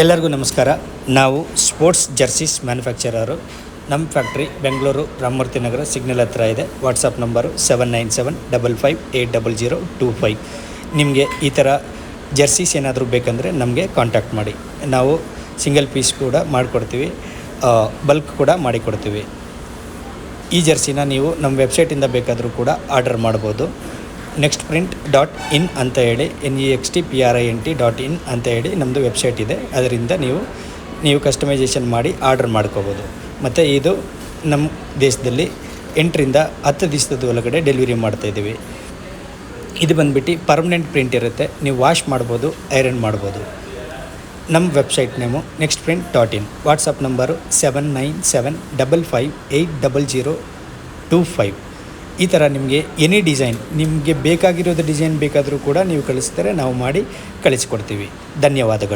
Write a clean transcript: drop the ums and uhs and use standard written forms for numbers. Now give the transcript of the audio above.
ಎಲ್ಲರಿಗೂ ನಮಸ್ಕಾರ. ನಾವು ಸ್ಪೋರ್ಟ್ಸ್ ಜರ್ಸೀಸ್ ಮ್ಯಾನುಫ್ಯಾಕ್ಚರರು. ನಮ್ಮ ಫ್ಯಾಕ್ಟ್ರಿ ಬೆಂಗಳೂರು ರಾಮಮೂರ್ತಿ ನಗರ ಸಿಗ್ನಲ್ ಹತ್ರ ಇದೆ. WhatsApp number 7975580025. ನಿಮಗೆ ಈ ಥರ ಜರ್ಸೀಸ್ ಏನಾದರೂ ಬೇಕಂದರೆ ನಮಗೆ ಕಾಂಟ್ಯಾಕ್ಟ್ ಮಾಡಿ. ನಾವು ಸಿಂಗಲ್ ಪೀಸ್ ಕೂಡ ಮಾಡಿಕೊಡ್ತೀವಿ, ಬಲ್ಕ್ ಕೂಡ ಮಾಡಿಕೊಡ್ತೀವಿ. ಈ ಜರ್ಸಿನ ನೀವು ನಮ್ಮ ವೆಬ್ಸೈಟಿಂದ ಬೇಕಾದರೂ ಕೂಡ ಆರ್ಡರ್ ಮಾಡ್ಬೋದು. nextprint.in ಅಂತ ಹೇಳಿ nextprint.in ಅಂತ ಹೇಳಿ ನಮ್ಮದು ವೆಬ್ಸೈಟ್ ಇದೆ. ಅದರಿಂದ ನೀವು ಕಸ್ಟಮೈಸೇಷನ್ ಮಾಡಿ ಆರ್ಡರ್ ಮಾಡ್ಕೋಬೋದು. ಮತ್ತು ಇದು ನಮ್ಮ ದೇಶದಲ್ಲಿ 8ರಿಂದ 10 ದಿವಸದ ಒಳಗಡೆ ಡೆಲಿವರಿ ಮಾಡ್ತಾಯಿದ್ದೀವಿ. ಇದು ಬಂದುಬಿಟ್ಟು ಪರ್ಮನೆಂಟ್ ಪ್ರಿಂಟ್ ಇರುತ್ತೆ. ನೀವು ವಾಶ್ ಮಾಡ್ಬೋದು, ಐರನ್ ಮಾಡ್ಬೋದು. ನಮ್ಮ website name nextprint.in. WhatsApp number 7975580025. ಈ ಥರ ನಿಮಗೆ ಎನಿ ಡಿಸೈನ್, ನಿಮಗೆ ಬೇಕಾಗಿರೋದು ಡಿಸೈನ್ ಬೇಕಾದರೂ ಕೂಡ ನೀವು ಕಳಿಸಿದರೆ ನಾವು ಮಾಡಿ ಕಳಿಸಿಕೊಡ್ತೀವಿ. ಧನ್ಯವಾದಗಳು.